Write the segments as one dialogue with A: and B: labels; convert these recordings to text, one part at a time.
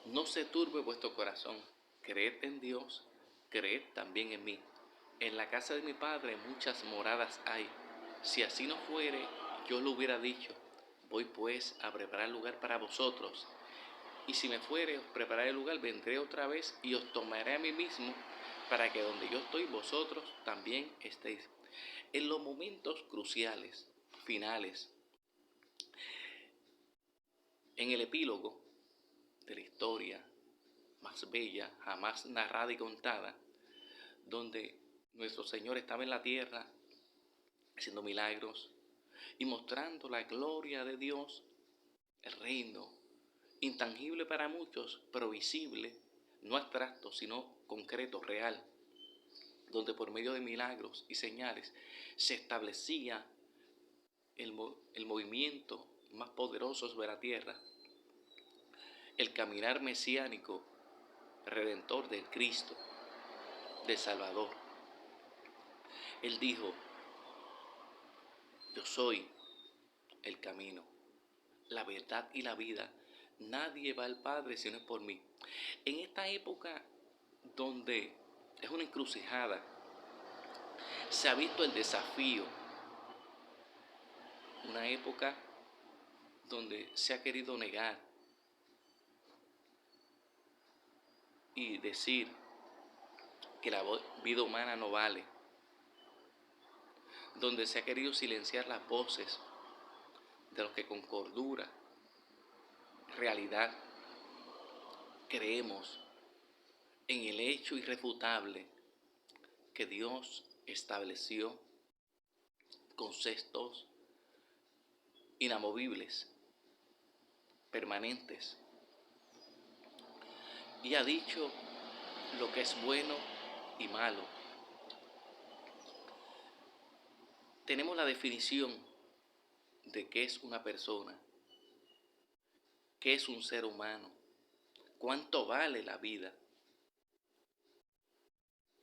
A: No se turbe vuestro corazón, creed en Dios, creed también en mí. En la casa de mi Padre muchas moradas hay. Si así no fuere, yo lo hubiera dicho. Voy pues a preparar lugar para vosotros. Y si me fuere, os prepararé el lugar, vendré otra vez y os tomaré a mí mismo, para que donde yo estoy, vosotros también estéis. En los momentos cruciales, finales, en el epílogo de la historia más bella, jamás narrada y contada, donde nuestro Señor estaba en la tierra haciendo milagros y mostrando la gloria de Dios, el reino, intangible para muchos, pero visible, no abstracto, sino concreto, real, donde por medio de milagros y señales se establecía el movimiento más poderoso sobre la tierra, el caminar mesiánico, redentor del Cristo, del Salvador. Él dijo: yo soy el camino, la verdad y la vida. Nadie va al Padre si no es por mí. En esta época donde es una encrucijada, se ha visto el desafío, una época donde se ha querido negar y decir que la vida humana no vale, donde se ha querido silenciar las voces de los que con cordura, realidad, creemos en el hecho irrefutable que Dios estableció conceptos inamovibles, permanentes, y ha dicho lo que es bueno y malo. Tenemos la definición de qué es una persona, qué es un ser humano, cuánto vale la vida.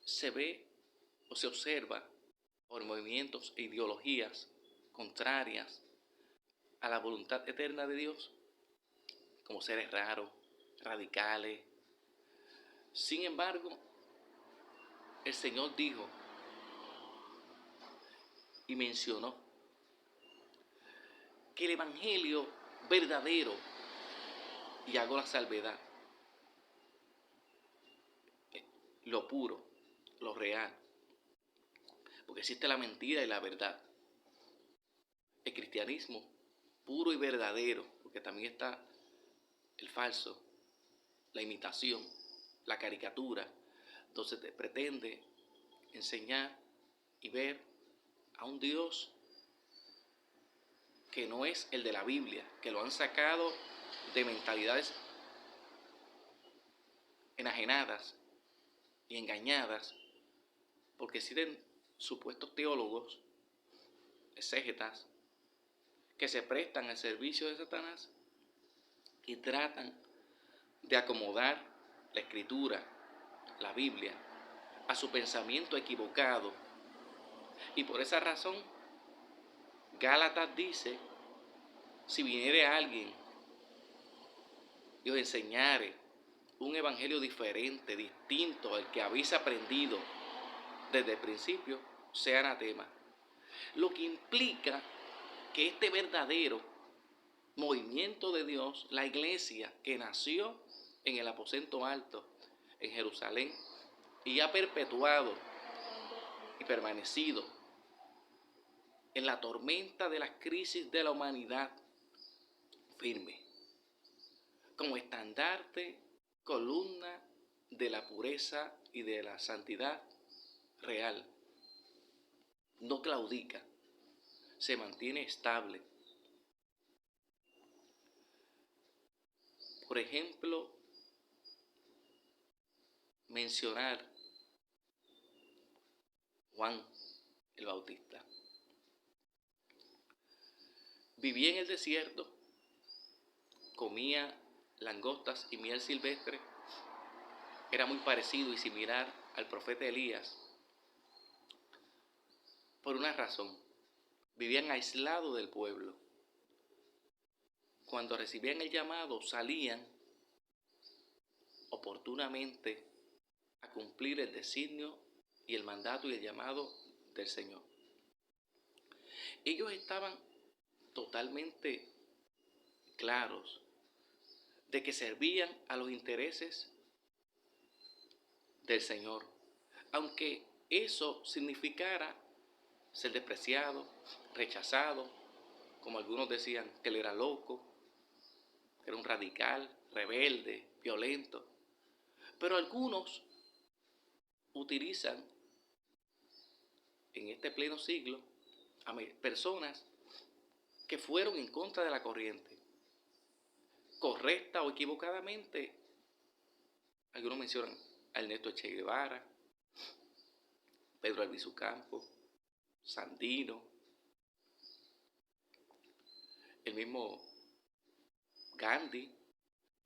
A: Se ve o se observa por movimientos e ideologías contrarias a la voluntad eterna de Dios, como seres raros, radicales. Sin embargo, el Señor dijo y mencionó que el evangelio verdadero, y hago la salvedad, lo puro, lo real, porque existe la mentira y la verdad. El cristianismo puro y verdadero, porque también está el falso, la imitación, la caricatura. Entonces te pretende enseñar y ver a un Dios que no es el de la Biblia, que lo han sacado de mentalidades enajenadas y engañadas, porque existen supuestos teólogos, exégetas, que se prestan al servicio de Satanás y tratan de acomodar la Escritura, la Biblia, a su pensamiento equivocado. Y por esa razón, Gálatas dice: si viniere alguien y os enseñare un evangelio diferente, distinto al que habéis aprendido desde el principio, sea anatema. Lo que implica que este verdadero movimiento de Dios, la iglesia que nació en el aposento alto en Jerusalén y ha perpetuado y permanecido en la tormenta de las crisis de la humanidad, firme, como estandarte, columna de la pureza y de la santidad real. No claudica, se mantiene estable. Por ejemplo, mencionar Juan el Bautista. Vivía en el desierto, comía langostas y miel silvestre, era muy parecido y similar al profeta Elías. Por una razón, vivían aislados del pueblo. Cuando recibían el llamado, salían oportunamente a cumplir el designio y el mandato y el llamado del Señor. Ellos estaban totalmente claros de que servían a los intereses del Señor, aunque eso significara ser despreciado, rechazado, como algunos decían que él era loco, que era un radical, rebelde, violento. Pero algunos utilizan en este pleno siglo a personas que fueron en contra de la corriente, correcta o equivocadamente. Algunos mencionan a Ernesto Che Guevara, Pedro Albizu Campos, Sandino, el mismo Gandhi,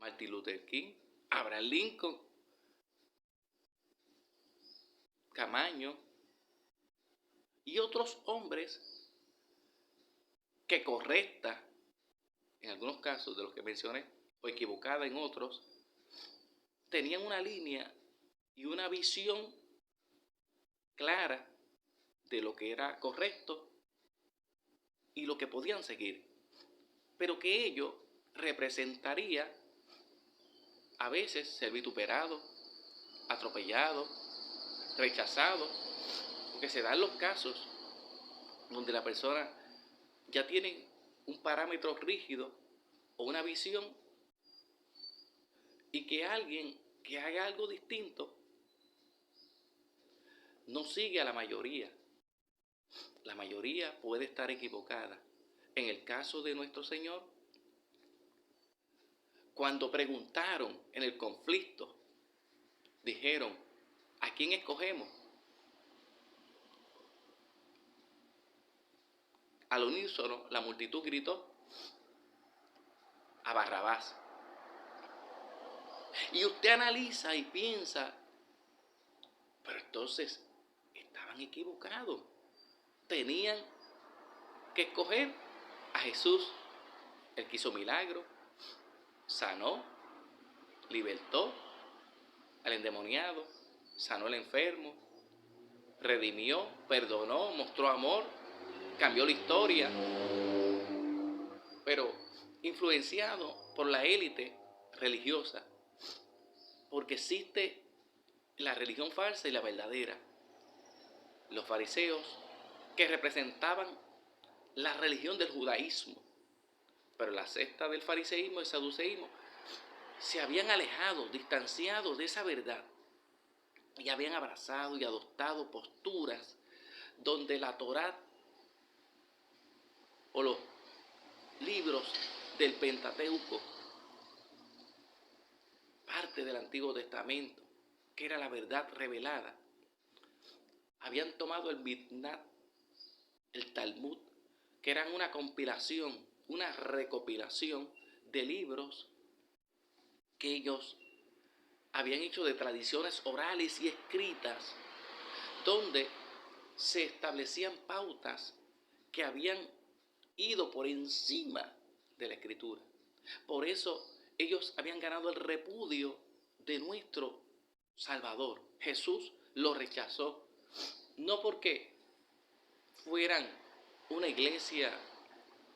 A: Martin Luther King, Abraham Lincoln, Camaño y otros hombres que correcta, en algunos casos de los que mencioné, o equivocada en otros, tenían una línea y una visión clara de lo que era correcto y lo que podían seguir, pero que ello representaría a veces ser vituperado, atropellado, rechazado, porque se dan los casos donde la persona ya tiene un parámetro rígido o una visión y que alguien que haga algo distinto no sigue a la mayoría. La mayoría puede estar equivocada. En el caso de nuestro Señor, cuando preguntaron en el conflicto, dijeron, ¿a quién escogemos? Al unísono, la multitud gritó, a Barrabás. Y usted analiza y piensa, pero entonces estaban equivocados. Tenían que escoger a Jesús, el que hizo milagro, sanó, libertó al endemoniado, sanó al enfermo, redimió, perdonó, mostró amor, cambió la historia. Pero influenciado por la élite religiosa, porque existe la religión falsa y la verdadera. Los fariseos, que representaban la religión del judaísmo, pero la secta del fariseísmo y saduceísmo se habían alejado, distanciado de esa verdad y habían abrazado y adoptado posturas donde la Torá o los libros del Pentateuco, parte del Antiguo Testamento, que era la verdad revelada, habían tomado el Mishnah, el Talmud, que eran una compilación, una recopilación de libros que ellos habían hecho de tradiciones orales y escritas, donde se establecían pautas que habían ido por encima de la escritura. Por eso ellos habían ganado el repudio de nuestro Salvador. Jesús lo rechazó, no porque fueran una iglesia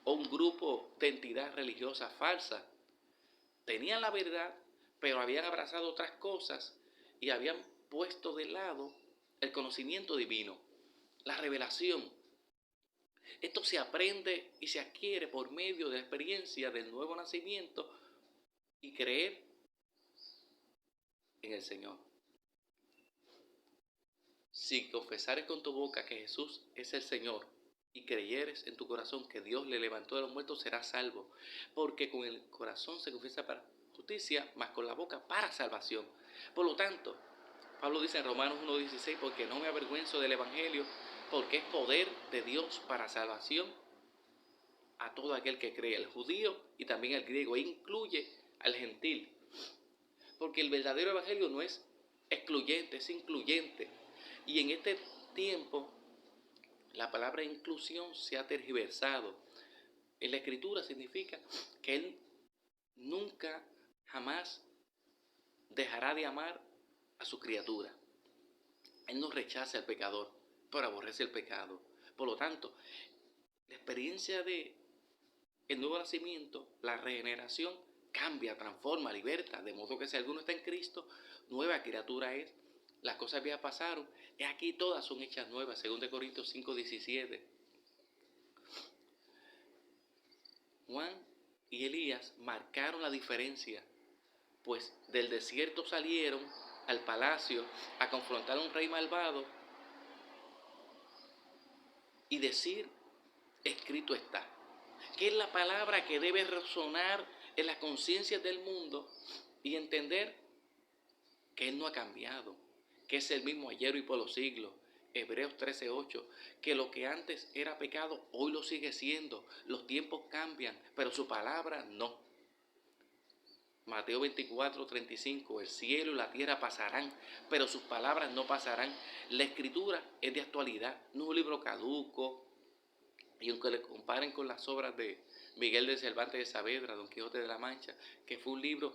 A: o un grupo de entidad religiosa falsa. Tenían la verdad, pero habían abrazado otras cosas y habían puesto de lado el conocimiento divino, la revelación. Esto se aprende y se adquiere por medio de la experiencia del nuevo nacimiento y creer en el Señor. Si confesares con tu boca que Jesús es el Señor y creyeres en tu corazón que Dios le levantó de los muertos, serás salvo. Porque con el corazón se confiesa para justicia, mas con la boca para salvación. Por lo tanto, Pablo dice en Romanos 1:16, porque no me avergüenzo del Evangelio, porque es poder de Dios para salvación a todo aquel que cree, el judío y también al griego, e incluye al gentil. Porque el verdadero Evangelio no es excluyente, es incluyente. Y en este tiempo, la palabra inclusión se ha tergiversado. En la Escritura significa que Él nunca, jamás dejará de amar a su criatura. Él no rechaza al pecador, pero aborrece el pecado. Por lo tanto, la experiencia de el nuevo nacimiento, la regeneración, cambia, transforma, liberta. De modo que si alguno está en Cristo, nueva criatura es. Las cosas viejas pasaron, y aquí todas son hechas nuevas. 2 Corintios 5:17. Juan y Elías marcaron la diferencia, pues del desierto salieron al palacio a confrontar a un rey malvado y decir, escrito está. Que es la palabra que debe resonar en las conciencias del mundo y entender que Él no ha cambiado, que es el mismo ayer y por los siglos. Hebreos 13:8, que lo que antes era pecado, hoy lo sigue siendo. Los tiempos cambian, pero su palabra no. Mateo 24:35, el cielo y la tierra pasarán, pero sus palabras no pasarán. La escritura es de actualidad, no es un libro caduco. Y aunque le comparen con las obras de Miguel de Cervantes de Saavedra, Don Quijote de la Mancha, que fue un libro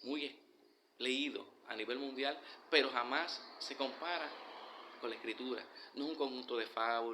A: muy leído a nivel mundial, pero jamás se compara con la escritura. No es un conjunto de fábulas,